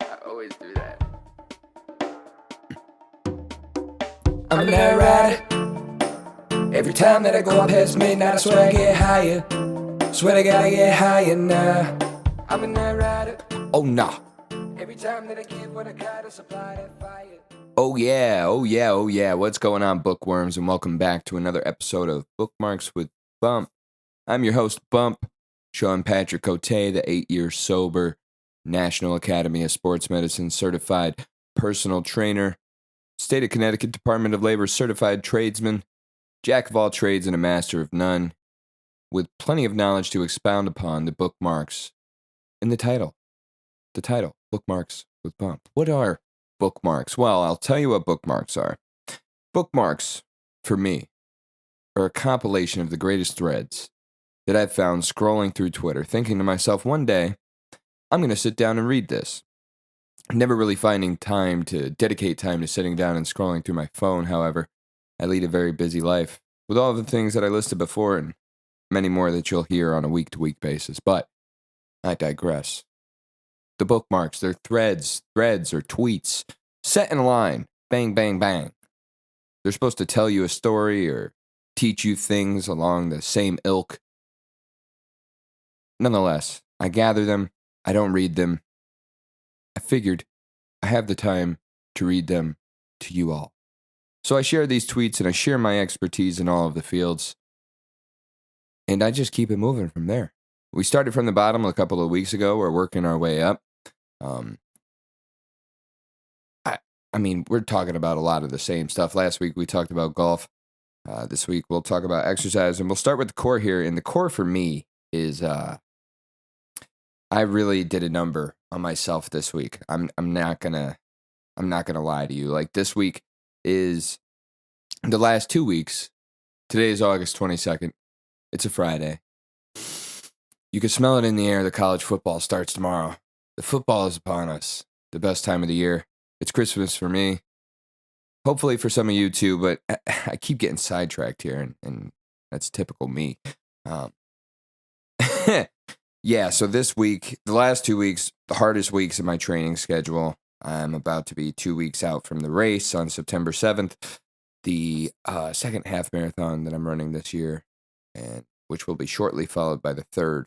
I always do that. I'm a night rider. Every time that I go up past midnight, I swear I get higher. Swear I gotta get higher now. I'm a night rider. Oh nah. Every time that I give what I gotta supply that fire. Oh yeah. What's going on, bookworms? And welcome back to another episode of Bookmarks with Bump. I'm your host, Bump, Sean Patrick Cote, the 8-year sober National Academy of Sports Medicine certified personal trainer, State of Connecticut Department of Labor certified tradesman, jack of all trades and a master of none, with plenty of knowledge to expound upon the bookmarks in the title. The title, Bookmarks with Bump. What are bookmarks? Well, I'll tell you what bookmarks are. Bookmarks, for me, are a compilation of the greatest threads that I've found scrolling through Twitter, thinking to myself, one day, I'm going to sit down and read this. Never really finding time to dedicate time to sitting down and scrolling through my phone, however. I lead a very busy life with all the things that I listed before and many more that you'll hear on a week-to-week basis. But I digress. The bookmarks, they're threads or tweets, set in a line, bang, bang, bang. They're supposed to tell you a story or teach you things along the same ilk. Nonetheless, I gather them, I don't read them. I figured I have the time to read them to you all. So I share these tweets and I share my expertise in all of the fields. And I just keep it moving from there. We started from the bottom a couple of weeks ago. We're working our way up. I mean, we're talking about a lot of the same stuff. Last week we talked about golf. This week we'll talk about exercise. And we'll start with the core here. And the core for me is I really did a number on myself this week. I'm not gonna lie to you. Like, this week is the last 2 weeks. Today is August 22nd. It's a Friday. You can smell it in the air. The college football starts tomorrow. The football is upon us. The best time of the year. It's Christmas for me. Hopefully for some of you too, but I keep getting sidetracked here, and that's typical me. Yeah, so this week, the last 2 weeks, the hardest weeks of my training schedule. I'm about to be 2 weeks out from the race on September 7th, the second half marathon that I'm running this year, and which will be shortly followed by the third,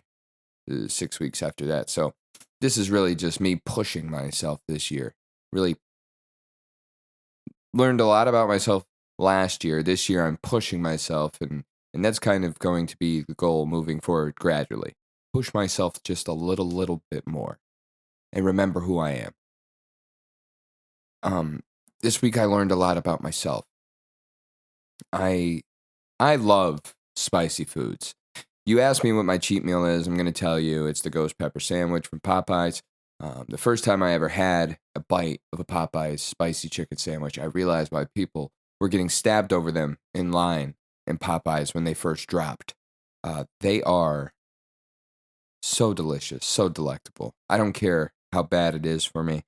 6 weeks after that. So this is really just me pushing myself this year. Really learned a lot about myself last year. This year I'm pushing myself, and that's kind of going to be the goal moving forward gradually. Push myself just a little bit more and remember who I am. This week I learned a lot about myself. I love spicy foods. You ask me what my cheat meal is, I'm going to tell you it's the ghost pepper sandwich from Popeyes. The first time I ever had a bite of a Popeyes spicy chicken sandwich, I realized why people were getting stabbed over them in line in Popeyes when they first dropped. They are so delicious, so delectable. I don't care how bad it is for me.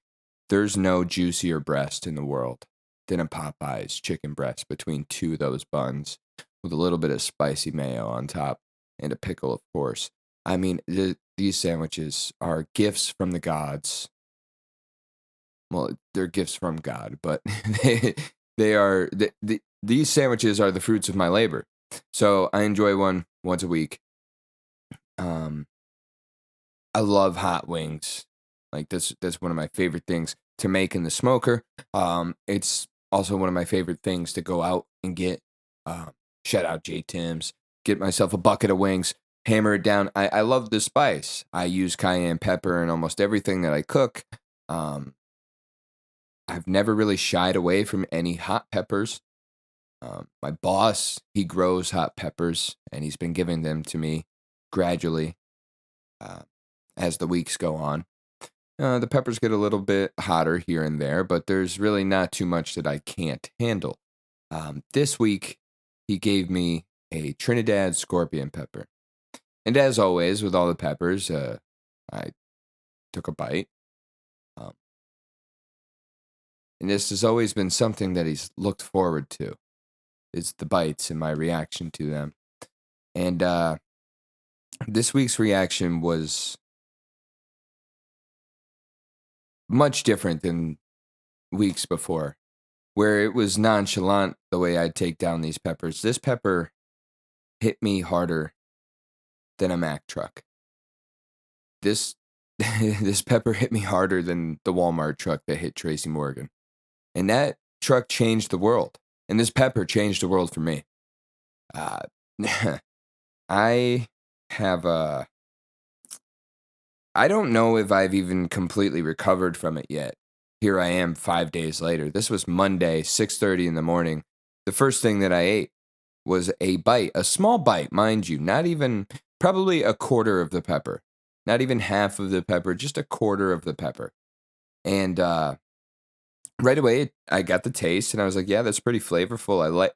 There's no juicier breast in the world than a Popeyes chicken breast between two of those buns with a little bit of spicy mayo on top and a pickle, of course. I mean, these sandwiches are gifts from the gods. Well, they're gifts from God, but these sandwiches are the fruits of my labor. So I enjoy one once a week. I love hot wings. Like, that's one of my favorite things to make in the smoker. It's also one of my favorite things to go out and get. Shout out J. Tim's. Get myself a bucket of wings, hammer it down. I love the spice. I use cayenne pepper in almost everything that I cook. I've never really shied away from any hot peppers. My boss, he grows hot peppers, and he's been giving them to me gradually as the weeks go on. The peppers get a little bit hotter here and there, but there's really not too much that I can't handle. This week, he gave me a Trinidad scorpion pepper. And as always, with all the peppers, I took a bite. And this has always been something that he's looked forward to, is the bites and my reaction to them. And this week's reaction was much different than weeks before, where it was nonchalant the way I'd take down these peppers. This pepper hit me harder than a Mack truck. This this pepper hit me harder than the Walmart truck that hit Tracy Morgan. And that truck changed the world. And this pepper changed the world for me. I have I don't know if I've even completely recovered from it yet. Here I am 5 days later. This was Monday, 6:30 in the morning. The first thing that I ate was a bite, a small bite, mind you, not even, probably a quarter of the pepper. Not even half of the pepper, just a quarter of the pepper. And right away, I got the taste, and I was like, yeah, that's pretty flavorful.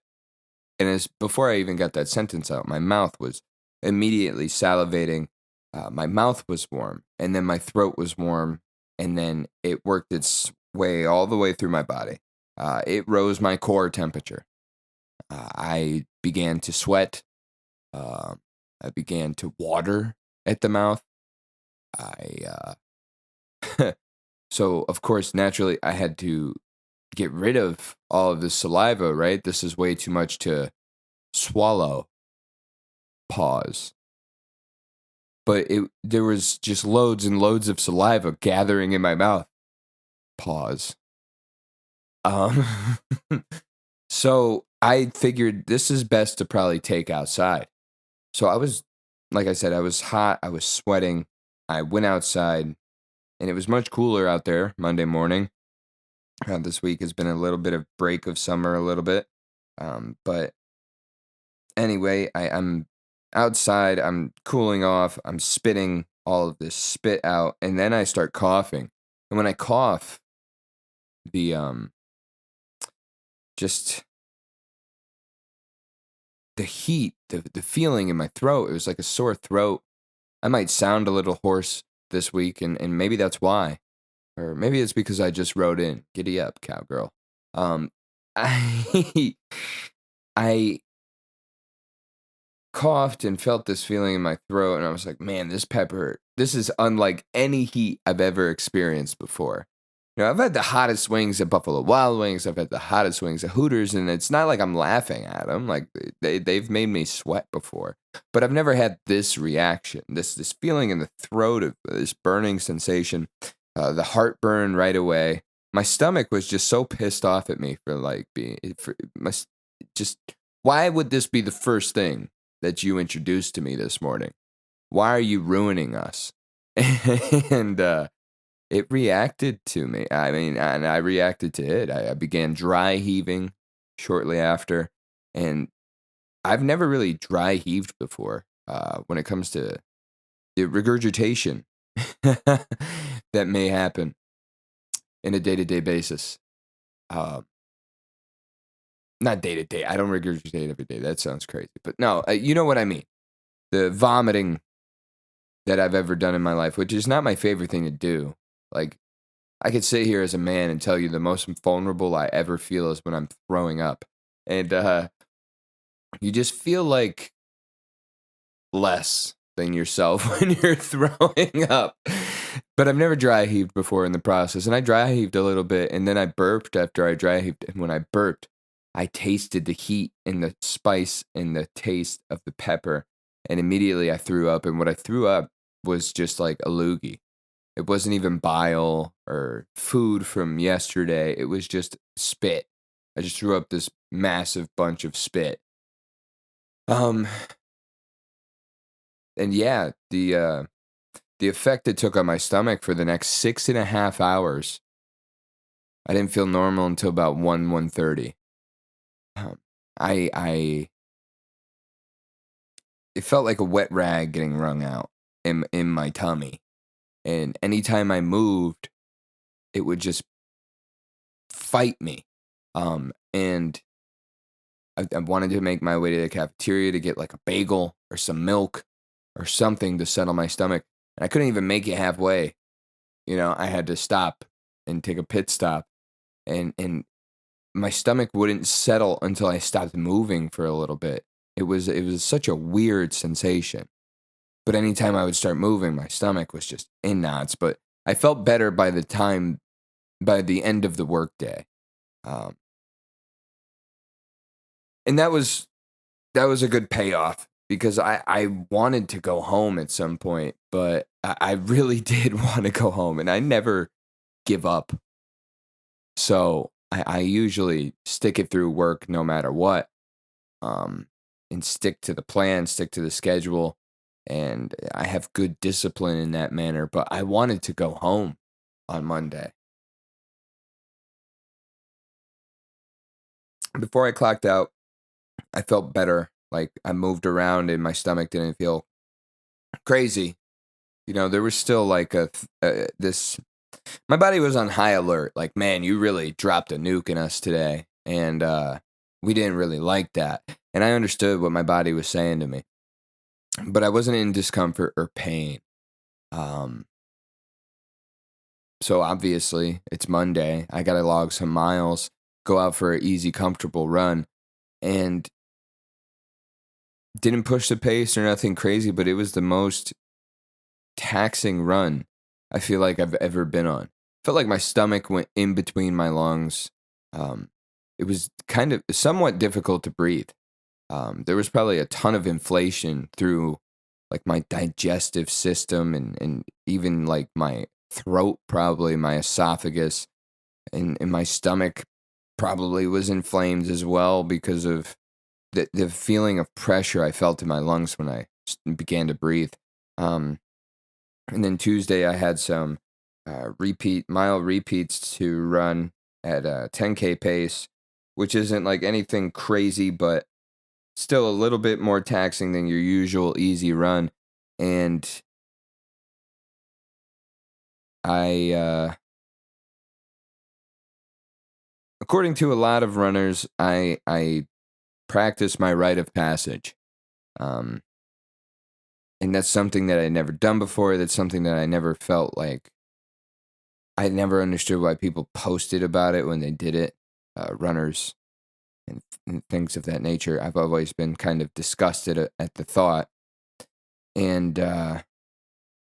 And as before I even got that sentence out, my mouth was immediately salivating. My mouth was warm, and then my throat was warm, and then it worked its way all the way through my body. It rose my core temperature. I began to sweat. I began to water at the mouth. So, of course, naturally, I had to get rid of all of this saliva, right? This is way too much to swallow. Pause. But there was just loads and loads of saliva gathering in my mouth. Pause. So I figured this is best to probably take outside. So I was, like I said, I was hot. I was sweating. I went outside, and it was much cooler out there Monday morning. This week has been a little bit of break of summer, a little bit. But anyway, I'm outside, I'm cooling off, I'm spitting all of this spit out, and then I start coughing. And when I cough, the just the heat, the feeling in my throat, it was like a sore throat. I might sound a little hoarse this week, and maybe that's why. Or maybe it's because I just wrote in, giddy up, cowgirl. I coughed and felt this feeling in my throat, and I was like, man, this is unlike any heat I've ever experienced before. You know, I've had the hottest wings at Buffalo Wild Wings, I've had the hottest wings at Hooters, and it's not like I'm laughing at them. Like, they've made me sweat before. But I've never had this reaction, this feeling in the throat of this burning sensation, the heartburn right away. My stomach was just so pissed off at me for why would this be the first thing that you introduced to me this morning? Why are you ruining us? And it reacted to me. I mean, and I reacted to it. I began dry heaving shortly after, and I've never really dry heaved before when it comes to the regurgitation that may happen in a day-to-day basis. Not day-to-day. I don't regurgitate every day. That sounds crazy. But no, you know what I mean. The vomiting that I've ever done in my life, which is not my favorite thing to do. Like, I could sit here as a man and tell you the most vulnerable I ever feel is when I'm throwing up. And you just feel like less than yourself when you're throwing up. But I've never dry heaved before in the process. And I dry heaved a little bit, and then I burped after I dry heaved. And when I burped, I tasted the heat and the spice and the taste of the pepper. And immediately I threw up. And what I threw up was just like a loogie. It wasn't even bile or food from yesterday. It was just spit. I just threw up this massive bunch of spit. And yeah, the effect it took on my stomach for the next 6.5 hours, I didn't feel normal until about 1:30. It felt like a wet rag getting wrung out in my tummy. And anytime I moved, it would just fight me. And I wanted to make my way to the cafeteria to get like a bagel or some milk or something to settle my stomach. And I couldn't even make it halfway. You know, I had to stop and take a pit stop. And my stomach wouldn't settle until I stopped moving for a little bit. It was such a weird sensation. But anytime I would start moving, my stomach was just in knots. But I felt better by the time by the end of the workday. And that was a good payoff, because I wanted to go home at some point, but I really did want to go home, and I never give up. So I usually stick it through work no matter what, and stick to the plan, stick to the schedule, and I have good discipline in that manner. But I wanted to go home on Monday. Before I clocked out, I felt better. Like, I moved around and my stomach didn't feel crazy. There was still like this. My body was on high alert. Like, man, you really dropped a nuke in us today, and we didn't really like that. And I understood what my body was saying to me, but I wasn't in discomfort or pain. So obviously, it's Monday. I gotta log some miles, go out for an easy, comfortable run, and didn't push the pace or nothing crazy, but it was the most taxing run I feel like I've ever been on. Felt like my stomach went in between my lungs. It was kind of somewhat difficult to breathe. There was probably a ton of inflation through like my digestive system, and even like my throat, probably my esophagus, and my stomach probably was inflamed as well, because of the feeling of pressure I felt in my lungs when I began to breathe. And then Tuesday I had some mile repeats to run at a 10K pace, which isn't like anything crazy, but still a little bit more taxing than your usual easy run. And according to a lot of runners, I practice my rite of passage. And that's something that I'd never done before. That's something that I never felt like. I never understood why people posted about it when they did it. Runners and things of that nature. I've always been kind of disgusted at the thought. And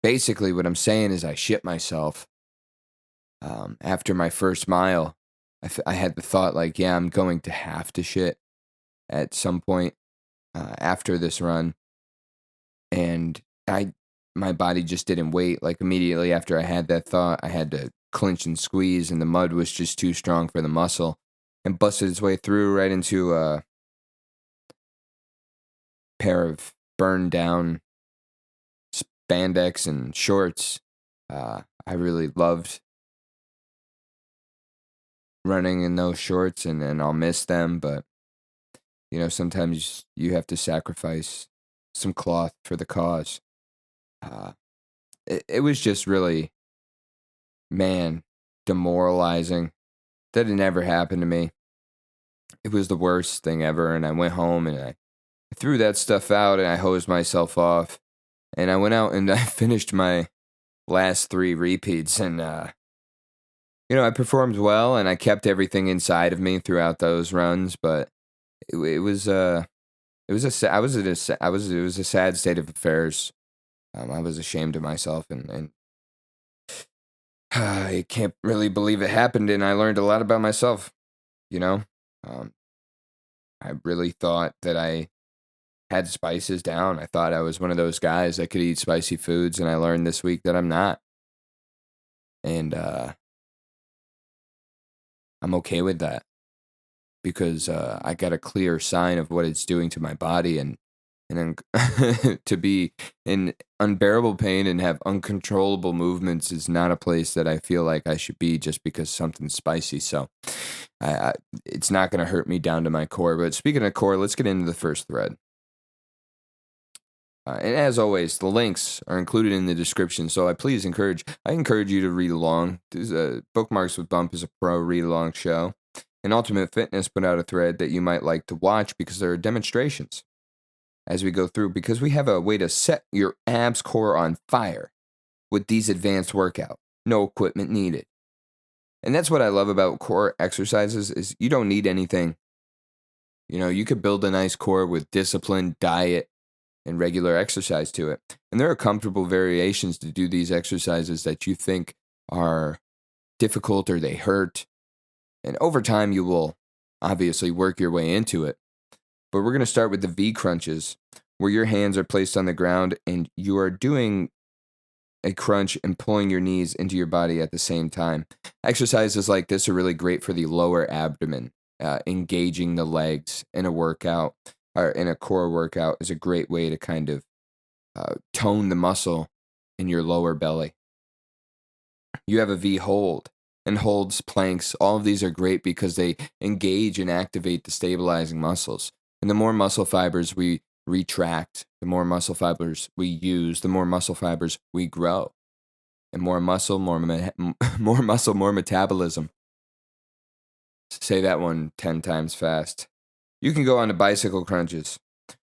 basically what I'm saying is I shit myself. After my first mile, I had the thought like, yeah, I'm going to have to shit at some point after this run. And my body just didn't wait. Like, immediately after I had that thought, I had to clinch and squeeze, and the mud was just too strong for the muscle, and busted its way through right into a pair of burned down spandex and shorts. I really loved running in those shorts, and I'll miss them, but sometimes you have to sacrifice some cloth for the cause. It was just really, man, demoralizing. That had never happened to me. It was the worst thing ever, and I went home and I threw that stuff out and I hosed myself off, and I went out and I finished my last 3 repeats, and I performed well, and I kept everything inside of me throughout those runs, but it was a sad state of affairs. I was ashamed of myself, and I can't really believe it happened, and I learned a lot about myself. I really thought that I had spices down. I thought I was one of those guys that could eat spicy foods, and I learned this week that I'm not. And I'm okay with that, because I got a clear sign of what it's doing to my body, and then to be in unbearable pain and have uncontrollable movements is not a place that I feel like I should be just because something's spicy. So it's not going to hurt me down to my core. But speaking of core, let's get into the first thread. And as always, the links are included in the description, so I encourage you to read along. Bookmarks with Bump is a pro read-along show. And Ultimate Fitness put out a thread that you might like to watch, because there are demonstrations as we go through, because we have a way to set your abs core on fire with these advanced workout. No equipment needed. And that's what I love about core exercises, is you don't need anything. You could build a nice core with discipline, diet, and regular exercise to it. And there are comfortable variations to do these exercises that you think are difficult or they hurt. And over time, you will obviously work your way into it. But we're going to start with the V crunches, where your hands are placed on the ground and you are doing a crunch and pulling your knees into your body at the same time. Exercises like this are really great for the lower abdomen. Engaging the legs in a workout or in a core workout is a great way to kind of tone the muscle in your lower belly. You have a V hold and holds, planks. All of these are great because they engage and activate the stabilizing muscles. And the more muscle fibers we retract, the more muscle fibers we use, the more muscle fibers we grow. And more muscle, more muscle, more metabolism. Say that one 10 times fast. You can go on to bicycle crunches,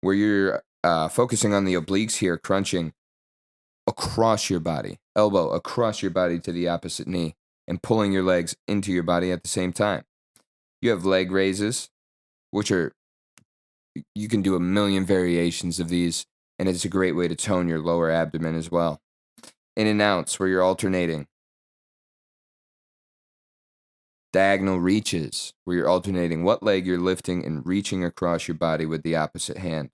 where you're focusing on the obliques here, crunching across your body, elbow across your body to the opposite knee, and pulling your legs into your body at the same time. You have leg raises, which are, you can do a million variations of these, and it's a great way to tone your lower abdomen as well. In and outs, where you're alternating. Diagonal reaches, where you're alternating what leg you're lifting and reaching across your body with the opposite hand.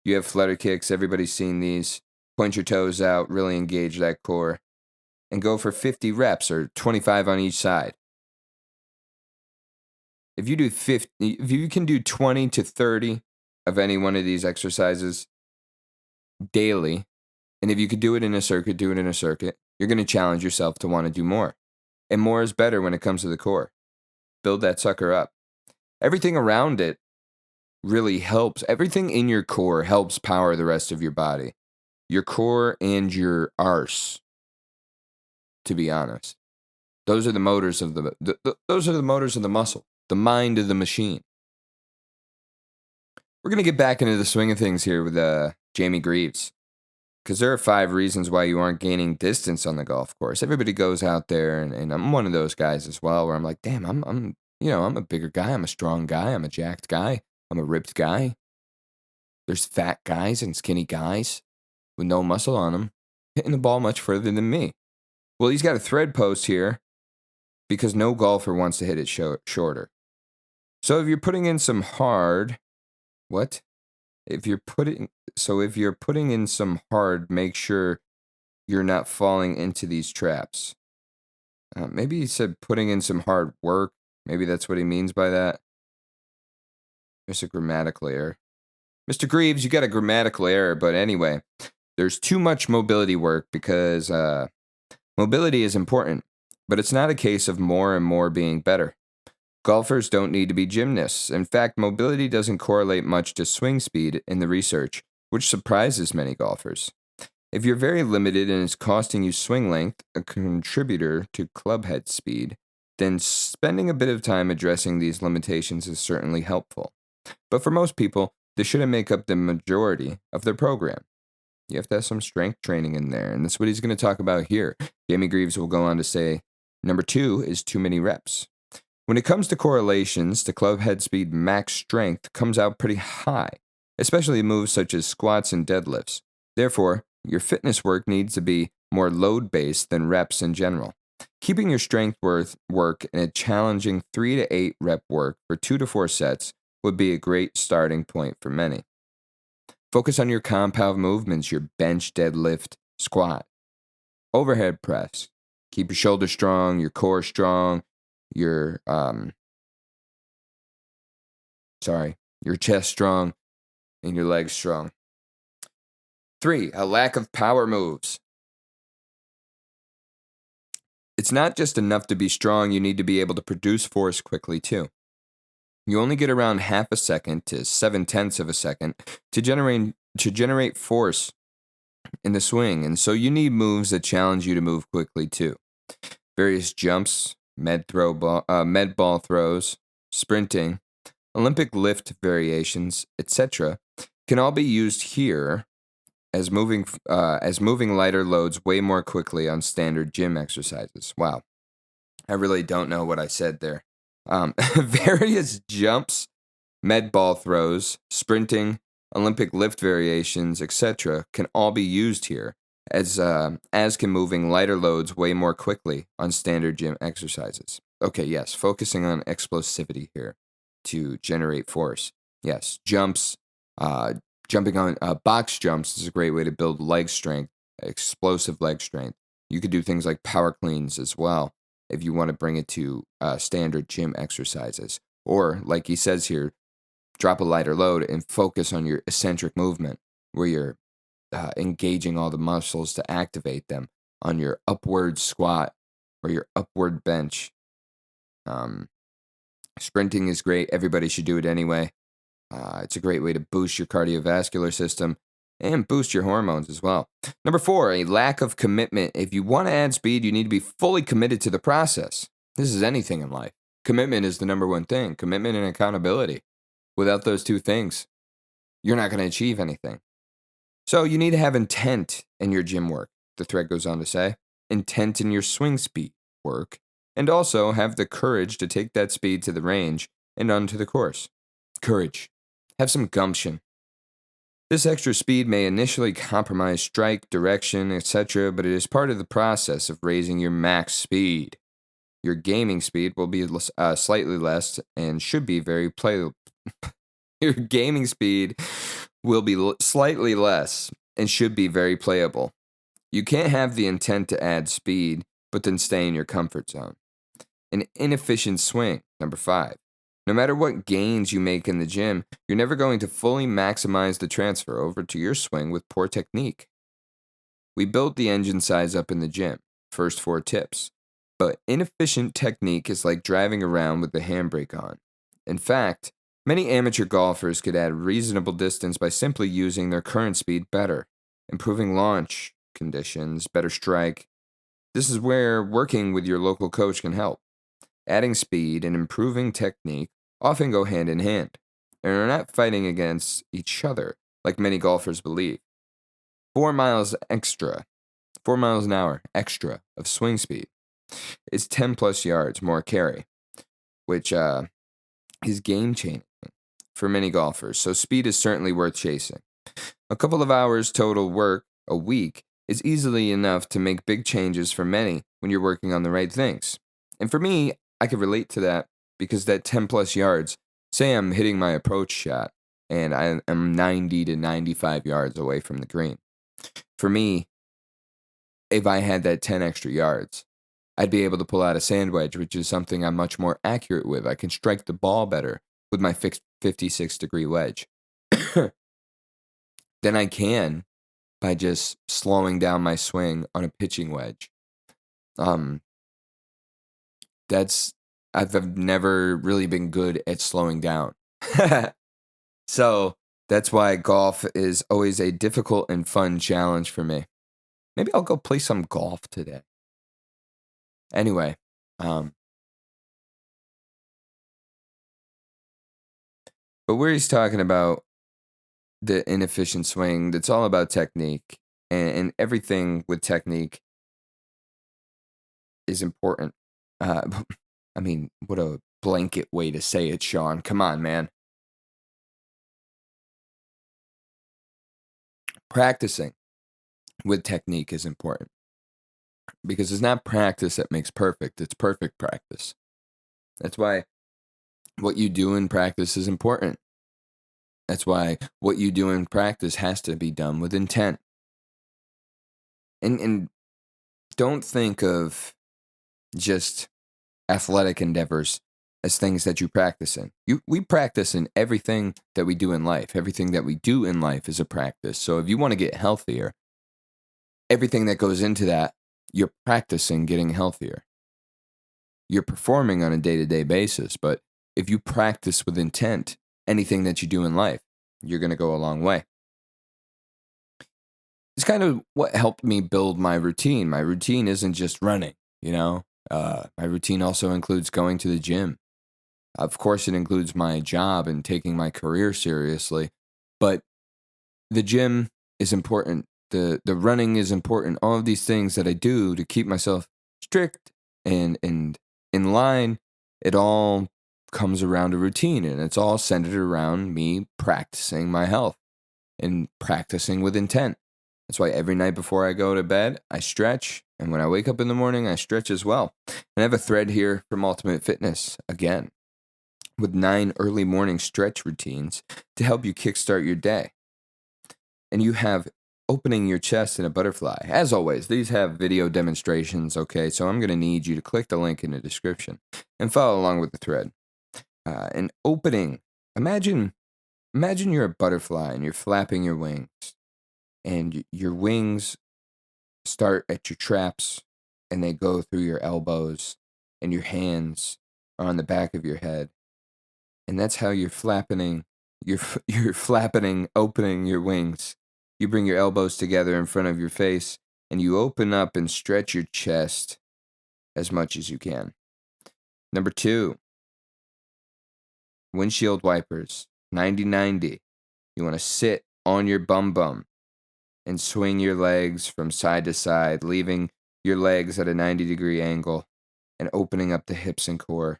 You have flutter kicks. Everybody's seen these. Point your toes out, really engage that core, and go for 50 reps or 25 on each side. If you can do 20 to 30 of any one of these exercises daily, and if you could do it in a circuit, do it in a circuit, you're going to challenge yourself to want to do more. And more is better when it comes to the core. Build that sucker up. Everything around it really helps. Everything in your core helps power the rest of your body. Your core and your arse, to be honest. Those are the motors of those are the motors of the muscle, the mind of the machine. We're going to get back into the swing of things here with Jamie Greaves, because there are 5 reasons why you aren't gaining distance on the golf course. Everybody goes out there, and I'm one of those guys as well, where I'm like, damn, I'm a bigger guy, I'm a strong guy, I'm a jacked guy, I'm a ripped guy. There's fat guys and skinny guys with no muscle on them hitting the ball much further than me. Well, he's got a thread post here because no golfer wants to hit it shorter. So if you're putting in some hard, if you're putting in some hard, make sure you're not falling into these traps. Maybe he said putting in some hard work. Maybe that's what he means by that. There's a grammatical error. Mr. Greaves, you got a grammatical error, but anyway, there's too much mobility work because mobility is important, but it's not a case of more and more being better. Golfers don't need to be gymnasts. In fact, mobility doesn't correlate much to swing speed in the research, which surprises many golfers. If you're very limited and it's costing you swing length, a contributor to club head speed, then spending a bit of time addressing these limitations is certainly helpful. But for most people, this shouldn't make up the majority of their program. You have to have some strength training in there, and that's what he's going to talk about here. Jamie Greaves will go on to say, number 2 is too many reps. When it comes to correlations, the club head speed max strength comes out pretty high, especially moves such as squats and deadlifts. Therefore, your fitness work needs to be more load-based than reps in general. Keeping your strength work in a challenging 3 to 8 rep work for 2 to 4 sets would be a great starting point for many. Focus on your compound movements, your bench, deadlift, squat, overhead press. Keep your shoulders strong, your core strong, your chest strong, and your legs strong. 3, a lack of power moves. It's not just enough to be strong, you need to be able to produce force quickly too. You only get around half a second to 7/10 of a second to generate force in the swing, and so you need moves that challenge you to move quickly too. Various jumps, med ball throws, sprinting, Olympic lift variations, etc., can all be used here as moving lighter loads way more quickly on standard gym exercises. Wow, I really don't know what I said there. Various jumps, med ball throws, sprinting, Olympic lift variations, etc., can all be used here as can moving lighter loads way more quickly on standard gym exercises. Okay, yes, focusing on explosivity here to generate force. Yes, jumps, uh, jumping on box jumps is a great way to build leg strength, explosive leg strength. You could do things like power cleans as well if you want to bring it to standard gym exercises. Or, like he says here, drop a lighter load and focus on your eccentric movement where you're engaging all the muscles to activate them on your upward squat or your upward bench. Sprinting is great. Everybody should do it anyway. It's a great way to boost your cardiovascular system and boost your hormones as well. Number 4, a lack of commitment. If you want to add speed, you need to be fully committed to the process. This is anything in life. Commitment is the number one thing. Commitment and accountability. Without those two things, you're not going to achieve anything. So you need to have intent in your gym work, the thread goes on to say. Intent in your swing speed work. And also have the courage to take that speed to the range and onto the course. Courage. Have some gumption. This extra speed may initially compromise strike, direction, etc., but it is part of the process of raising your max speed. Your gaming speed will be slightly less and should be very playable. Your gaming speed will be slightly less and should be very playable. You can't have the intent to add speed, but then stay in your comfort zone. An inefficient swing, number 5. No matter what gains you make in the gym, you're never going to fully maximize the transfer over to your swing with poor technique. We built the engine size up in the gym, first 4 tips, but inefficient technique is like driving around with the handbrake on. In fact, many amateur golfers could add reasonable distance by simply using their current speed better, improving launch conditions, better strike. This is where working with your local coach can help. Adding speed and improving technique often go hand in hand, and are not fighting against each other like many golfers believe. 4 miles an hour extra of swing speed is 10 plus yards more carry, which is game changing for many golfers, so speed is certainly worth chasing. A couple of hours total work a week is easily enough to make big changes for many when you're working on the right things. And for me, I can relate to that because that 10 plus yards, say I'm hitting my approach shot and I am 90 to 95 yards away from the green. For me, if I had that 10 extra yards, I'd be able to pull out a sand wedge, which is something I'm much more accurate with. I can strike the ball better with my fixed 56-degree wedge than I can by just slowing down my swing on a pitching wedge. I've never really been good at slowing down. So that's why golf is always a difficult and fun challenge for me. Maybe I'll go play some golf today. Anyway, but where he's talking about the inefficient swing, that's all about technique, and everything with technique is important. I mean, what a blanket way to say it, Sean. Come on, man. Practicing with technique is important because it's not practice that makes perfect. It's perfect practice. That's why what you do in practice is important. That's why what you do in practice has to be done with intent. And don't think of just athletic endeavors as things that you practice in. We practice in everything that we do in life. Everything that we do in life is a practice. So if you want to get healthier, everything that goes into that, you're practicing getting healthier. You're performing on a day-to-day basis, but if you practice with intent, anything that you do in life, you're going to go a long way. It's kind of what helped me build my routine. My routine isn't just running, you know? My routine also includes going to the gym. Of course, it includes my job and taking my career seriously, but the gym is important. The running is important. All of these things that I do to keep myself strict and in line, it all comes around a routine, and it's all centered around me practicing my health and practicing with intent. That's why every night before I go to bed, I stretch. And when I wake up in the morning, I stretch as well. And I have a thread here from Ultimate Fitness, again, with 9 early morning stretch routines to help you kickstart your day. And you have opening your chest in a butterfly. As always, these have video demonstrations, okay? So I'm going to need you to click the link in the description and follow along with the thread. And opening, imagine you're a butterfly and you're flapping your wings. And your wings start at your traps and they go through your elbows and your hands are on the back of your head. And that's how you're flapping, opening your wings. You bring your elbows together in front of your face and you open up and stretch your chest as much as you can. Number 2, windshield wipers, 90-90. You want to sit on your bum and swing your legs from side to side, leaving your legs at a 90-degree angle and opening up the hips and core.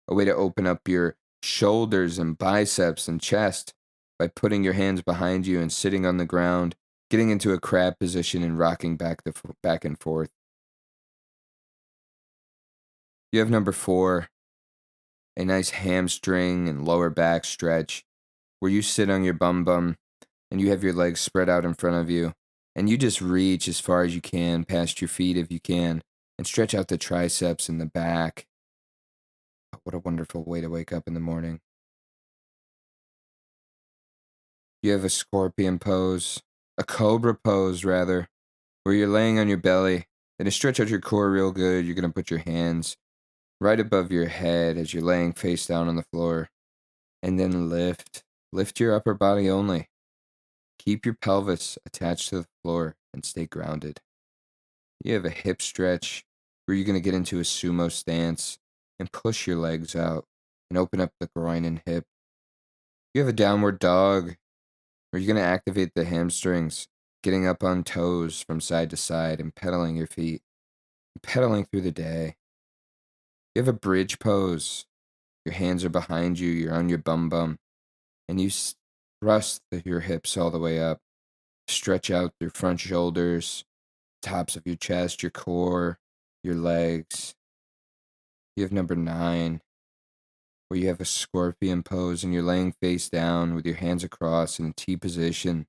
A way to open up your shoulders and biceps and chest by putting your hands behind you and sitting on the ground, getting into a crab position and rocking back and forth. You have number 4, a nice hamstring and lower back stretch where you sit on your bum and you have your legs spread out in front of you and you just reach as far as you can past your feet if you can and stretch out the triceps and the back. What a wonderful way to wake up in the morning. You have a scorpion pose, a cobra pose rather, where you're laying on your belly and to stretch out your core real good, you're going to put your hands right above your head as you're laying face down on the floor and then lift your upper body only. Keep your pelvis attached to the floor and stay grounded. You have a hip stretch where you're going to get into a sumo stance and push your legs out and open up the groin and hip. You have a downward dog where you're going to activate the hamstrings, getting up on toes from side to side and pedaling your feet, and pedaling through the day. You have a bridge pose. Your hands are behind you, you're on your bum, and you thrust your hips all the way up. Stretch out your front shoulders, tops of your chest, your core, your legs. You have number 9, where you have a scorpion pose and you're laying face down with your hands across in a T position.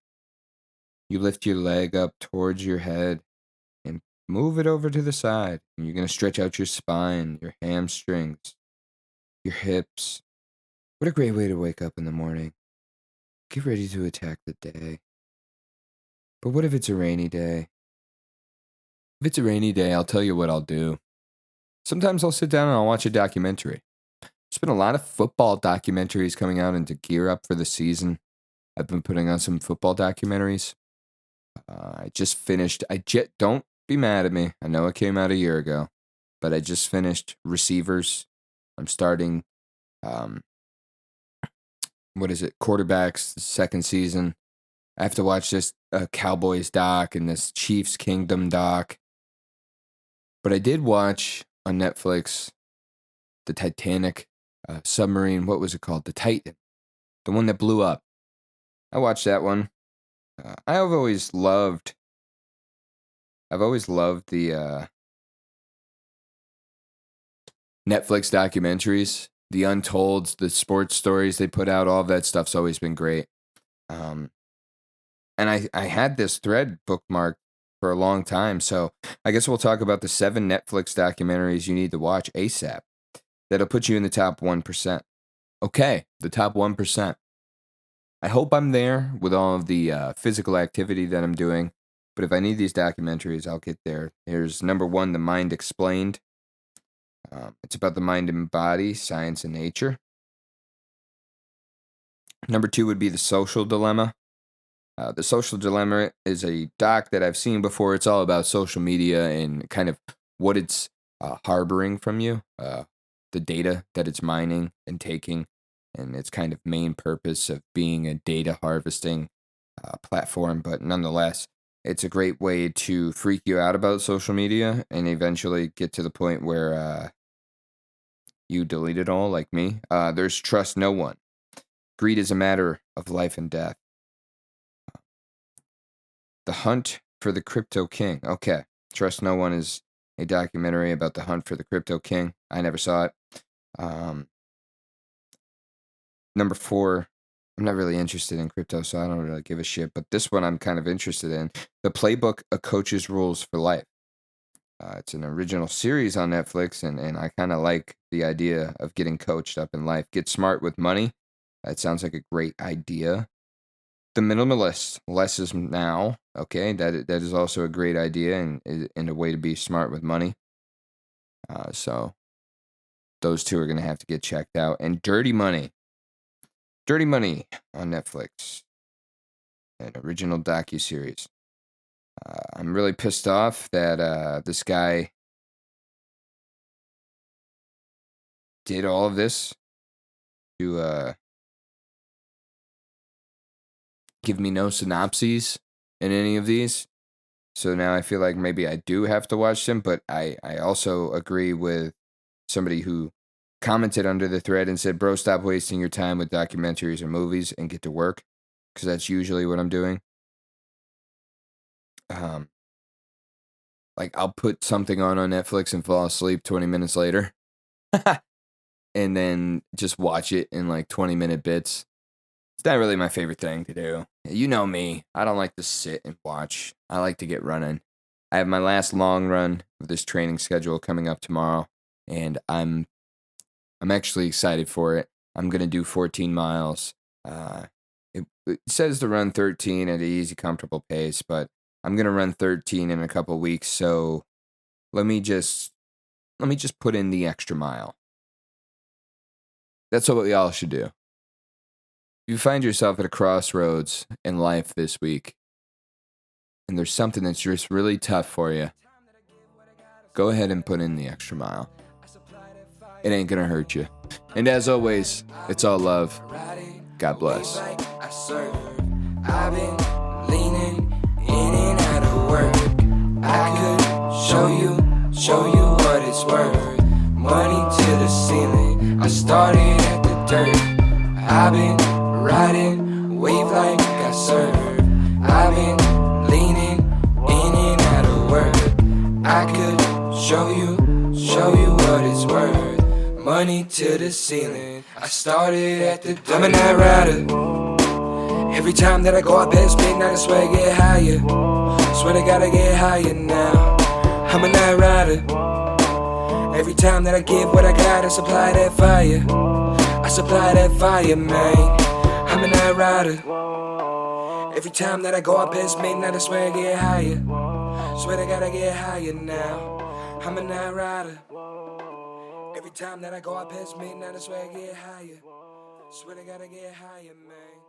You lift your leg up towards your head and move it over to the side. And you're going to stretch out your spine, your hamstrings, your hips. What a great way to wake up in the morning. Get ready to attack the day. But what if it's a rainy day? If it's a rainy day, I'll tell you what I'll do. Sometimes I'll sit down and I'll watch a documentary. There's been a lot of football documentaries coming out and to gear up for the season. I've been putting on some football documentaries. I just finished, don't be mad at me. I know it came out a year ago, but I just finished Receivers. I'm starting, quarterbacks, the second season. I have to watch this Cowboys doc and this Chiefs Kingdom doc. But I did watch on Netflix the Titanic submarine. What was it called? The Titan. The one that blew up. I watched that one. I've always loved the Netflix documentaries, the Untolds, the sports stories they put out. All of that stuff's always been great. And I had this thread bookmarked for a long time, so I guess we'll talk about the 7 Netflix documentaries you need to watch ASAP. That'll put you in the top 1%. Okay, the top 1%. I hope I'm there with all of the physical activity that I'm doing, but if I need these documentaries, I'll get there. Here's number 1, The Mind Explained. It's about the mind and body, science and nature. Number 2 would be The Social Dilemma. The Social Dilemma is a doc that I've seen before. It's all about social media and kind of what it's harboring from you, the data that it's mining and taking, and its kind of main purpose of being a data harvesting platform. But nonetheless, it's a great way to freak you out about social media and eventually get to the point where you delete it all like me. There's Trust No One. Greed is a matter of life and death. The Hunt for the Crypto King. Okay. Trust No One is a documentary about the hunt for the Crypto King. I never saw it. Number 4, I'm not really interested in crypto, so I don't really give a shit. But this one I'm kind of interested in. The Playbook, A Coach's Rules for Life. It's an original series on Netflix, and I kind of like the idea of getting coached up in life. Get smart with money. That sounds like a great idea. The Minimalist, Less is Now. Okay, that is also a great idea and a way to be smart with money. So those 2 are going to have to get checked out. And Dirty Money. Dirty Money on Netflix. An original docuseries. I'm really pissed off that this guy did all of this to give me no synopses in any of these. So now I feel like maybe I do have to watch them, but I also agree with somebody who commented under the thread and said, bro, stop wasting your time with documentaries or movies and get to work, because that's usually what I'm doing. Like, I'll put something on Netflix and fall asleep 20 minutes later and then just watch it in like 20-minute bits. It's not really my favorite thing to do. You know me. I don't like to sit and watch. I like to get running. I have my last long run of this training schedule coming up tomorrow, and I'm actually excited for it. I'm going to do 14 miles. It says to run 13 at an easy, comfortable pace, but I'm going to run 13 in a couple weeks, so let me just put in the extra mile. That's what we all should do. If you find yourself at a crossroads in life this week, and there's something that's just really tough for you, go ahead and put in the extra mile. It ain't gonna hurt you. And as always, it's all love. God bless. I've been leaning in and out of work. I could show you what it's worth. Money to the ceiling. I started at the dirt. I've been riding, wave like I surf. I've been leaning in and out of work. I could show you what it's worth. Money to the ceiling. I started at the dirt. I'm a night rider. Every time that I go out past midnight, I swear I get higher. Swear I gotta get higher now. I'm a night rider. Every time that I give what I got, I supply that fire. I supply that fire, man. I'm a night rider. Every time that I go out past midnight, I swear I get higher. Swear I gotta get higher now. I'm a night rider. Every time that I go out past midnight, I swear I get higher. Swear I gotta get higher, man.